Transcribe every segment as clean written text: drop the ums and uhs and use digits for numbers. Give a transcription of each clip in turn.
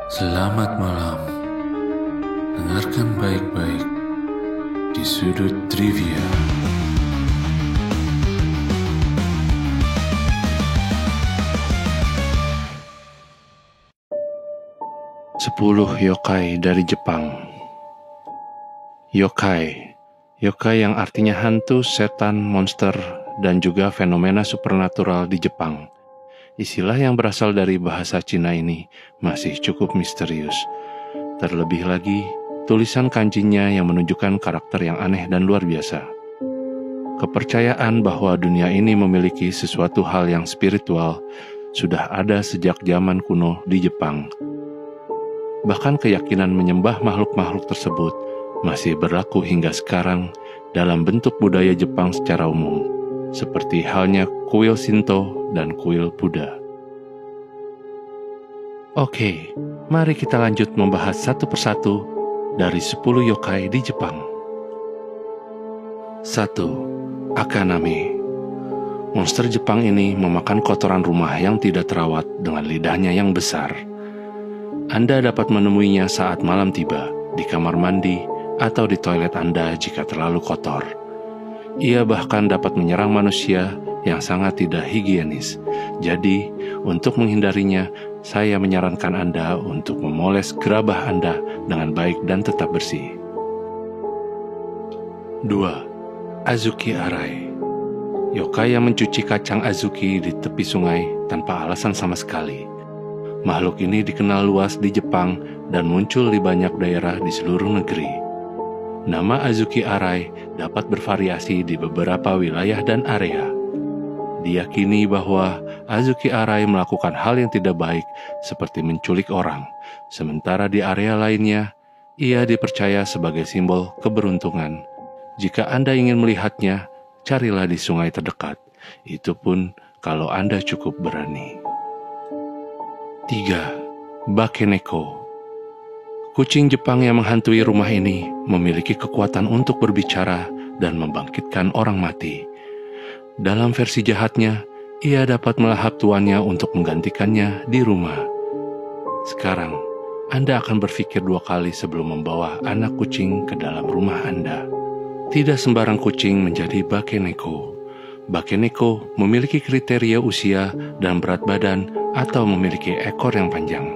Selamat malam. Dengarkan baik-baik di sudut trivia. Sepuluh yokai dari Jepang. Yokai yang artinya hantu, setan, monster, dan juga fenomena supernatural di Jepang. Istilah yang berasal dari bahasa Cina ini masih cukup misterius. Terlebih lagi, tulisan kanjinya yang menunjukkan karakter yang aneh dan luar biasa. Kepercayaan bahwa dunia ini memiliki sesuatu hal yang spiritual sudah ada sejak zaman kuno di Jepang. Bahkan keyakinan menyembah makhluk-makhluk tersebut masih berlaku hingga sekarang dalam bentuk budaya Jepang secara umum, seperti halnya kuil Shinto dan kuil Buddha. Oke, mari kita lanjut membahas satu persatu dari 10 yokai di Jepang. 1. Akaname. Monster Jepang ini memakan kotoran rumah yang tidak terawat dengan lidahnya yang besar. Anda dapat menemuinya saat malam tiba, di kamar mandi, atau di toilet Anda jika terlalu kotor. Ia bahkan dapat menyerang manusia yang sangat tidak higienis. Jadi, untuk menghindarinya, saya menyarankan Anda untuk memoles gerabah Anda dengan baik dan tetap bersih. 2. Azuki Arai. Yokai yang mencuci kacang azuki di tepi sungai tanpa alasan sama sekali. Makhluk ini dikenal luas di Jepang dan muncul di banyak daerah di seluruh negeri. Nama Azuki Arai dapat bervariasi di beberapa wilayah dan area. Diyakini bahwa Azuki Arai melakukan hal yang tidak baik seperti menculik orang, sementara di area lainnya, ia dipercaya sebagai simbol keberuntungan. Jika Anda ingin melihatnya, carilah di sungai terdekat. Itu pun kalau Anda cukup berani. 3. Bakeneko. Kucing Jepang yang menghantui rumah ini memiliki kekuatan untuk berbicara dan membangkitkan orang mati. Dalam versi jahatnya, ia dapat melahap tuannya untuk menggantikannya di rumah. Sekarang, Anda akan berpikir 2 kali sebelum membawa anak kucing ke dalam rumah Anda. Tidak sembarang kucing menjadi bakeneko. Bakeneko memiliki kriteria usia dan berat badan atau memiliki ekor yang panjang.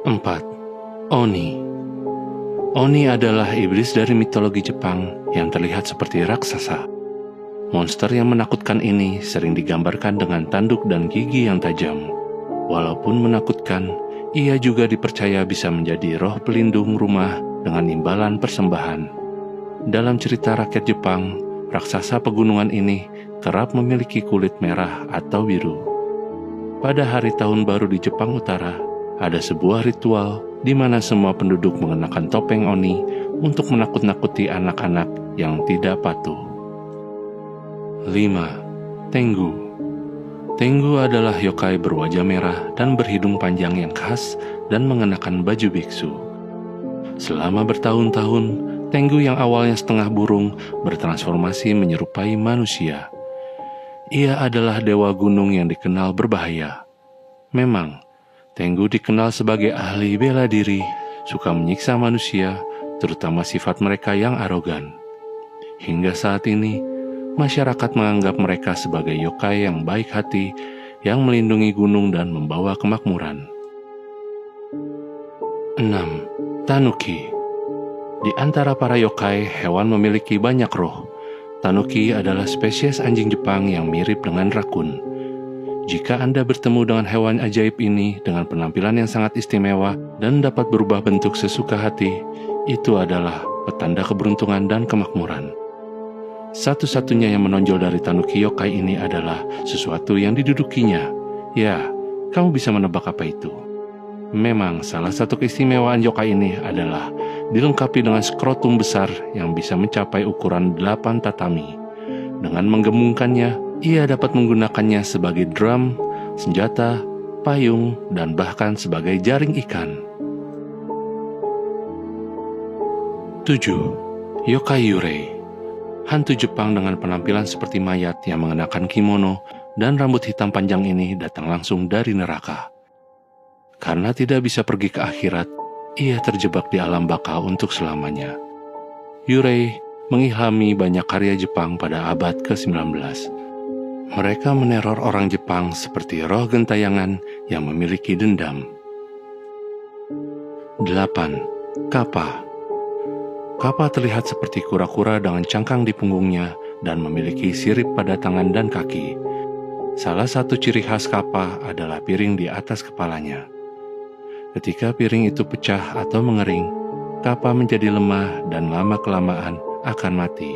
4. Oni. Oni adalah iblis dari mitologi Jepang yang terlihat seperti raksasa. Monster yang menakutkan ini sering digambarkan dengan tanduk dan gigi yang tajam. Walaupun menakutkan, ia juga dipercaya bisa menjadi roh pelindung rumah dengan imbalan persembahan. Dalam cerita rakyat Jepang, raksasa pegunungan ini kerap memiliki kulit merah atau biru. Pada hari tahun baru di Jepang Utara, ada sebuah ritual di mana semua penduduk mengenakan topeng oni untuk menakut-nakuti anak-anak yang tidak patuh. 5. Tengu. Tengu adalah yokai berwajah merah dan berhidung panjang yang khas dan mengenakan baju biksu. Selama bertahun-tahun, Tengu yang awalnya setengah burung bertransformasi menyerupai manusia. Ia adalah dewa gunung yang dikenal berbahaya. Memang, Tengu dikenal sebagai ahli bela diri, suka menyiksa manusia, terutama sifat mereka yang arogan. Hingga saat ini, masyarakat menganggap mereka sebagai yokai yang baik hati, yang melindungi gunung dan membawa kemakmuran. 6. Tanuki. Di antara para yokai, hewan memiliki banyak roh. Tanuki adalah spesies anjing Jepang yang mirip dengan rakun. Jika Anda bertemu dengan hewan ajaib ini dengan penampilan yang sangat istimewa dan dapat berubah bentuk sesuka hati, itu adalah petanda keberuntungan dan kemakmuran. Satu-satunya yang menonjol dari Tanuki yokai ini adalah sesuatu yang didudukinya. Ya, kamu bisa menebak apa itu. Memang salah satu keistimewaan yokai ini adalah dilengkapi dengan skrotum besar yang bisa mencapai ukuran 8 tatami. Dengan menggembungkannya, ia dapat menggunakannya sebagai drum, senjata, payung, dan bahkan sebagai jaring ikan. 7. Yokai Yurei. Hantu Jepang dengan penampilan seperti mayat yang mengenakan kimono dan rambut hitam panjang ini datang langsung dari neraka. Karena tidak bisa pergi ke akhirat, ia terjebak di alam baka untuk selamanya. Yurei mengilhami banyak karya Jepang pada abad ke-19. Mereka meneror orang Jepang seperti roh gentayangan yang memiliki dendam. 8. Kappa. Kappa terlihat seperti kura-kura dengan cangkang di punggungnya dan memiliki sirip pada tangan dan kaki. Salah satu ciri khas kappa adalah piring di atas kepalanya. Ketika piring itu pecah atau mengering, kappa menjadi lemah dan lama-kelamaan akan mati.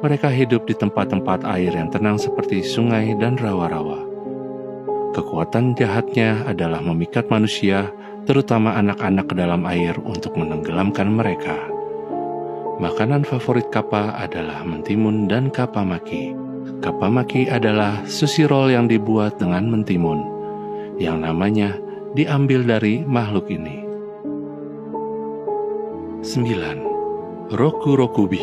Mereka hidup di tempat-tempat air yang tenang seperti sungai dan rawa-rawa. Kekuatan jahatnya adalah memikat manusia, terutama anak-anak ke dalam air untuk menenggelamkan mereka. Makanan favorit kappa adalah mentimun dan kappa maki. Kappa maki adalah sushi roll yang dibuat dengan mentimun, yang namanya diambil dari makhluk ini. 9. Roku Rokubi.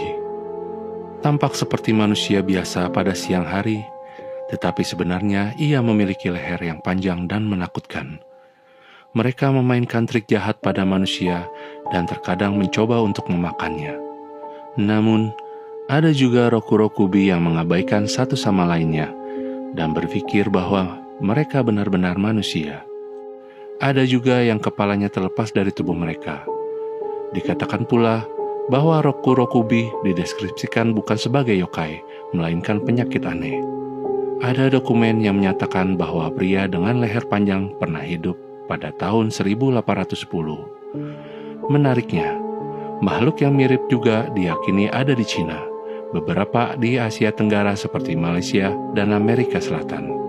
Tampak seperti manusia biasa pada siang hari, tetapi sebenarnya ia memiliki leher yang panjang dan menakutkan. Mereka memainkan trik jahat pada manusia dan terkadang mencoba untuk memakannya. Namun, ada juga Roku Rokubi yang mengabaikan satu sama lainnya dan berpikir bahwa mereka benar-benar manusia. Ada juga yang kepalanya terlepas dari tubuh mereka. Dikatakan pula bahwa Roku Rokubi dideskripsikan bukan sebagai yokai, melainkan penyakit aneh. Ada dokumen yang menyatakan bahwa pria dengan leher panjang pernah hidup pada tahun 1810. Menariknya, makhluk yang mirip juga diyakini ada di Cina, beberapa di Asia Tenggara seperti Malaysia dan Amerika Selatan.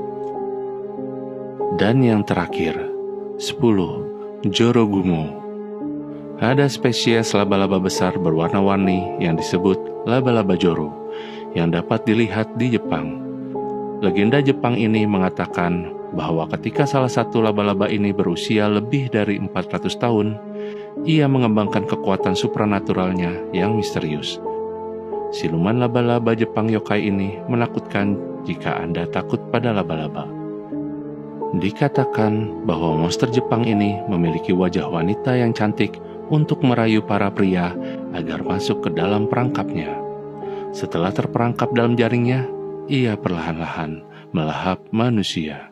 Dan yang terakhir, 10. Jorogumo. Ada spesies laba-laba besar berwarna-warni yang disebut laba-laba joro, yang dapat dilihat di Jepang. Legenda Jepang ini mengatakan bahwa ketika salah satu laba-laba ini berusia lebih dari 400 tahun, ia mengembangkan kekuatan supranaturalnya yang misterius. Siluman laba-laba Jepang yokai ini menakutkan jika Anda takut pada laba-laba. Dikatakan bahwa monster Jepang ini memiliki wajah wanita yang cantik untuk merayu para pria agar masuk ke dalam perangkapnya. Setelah terperangkap dalam jaringnya, ia perlahan-lahan melahap manusia.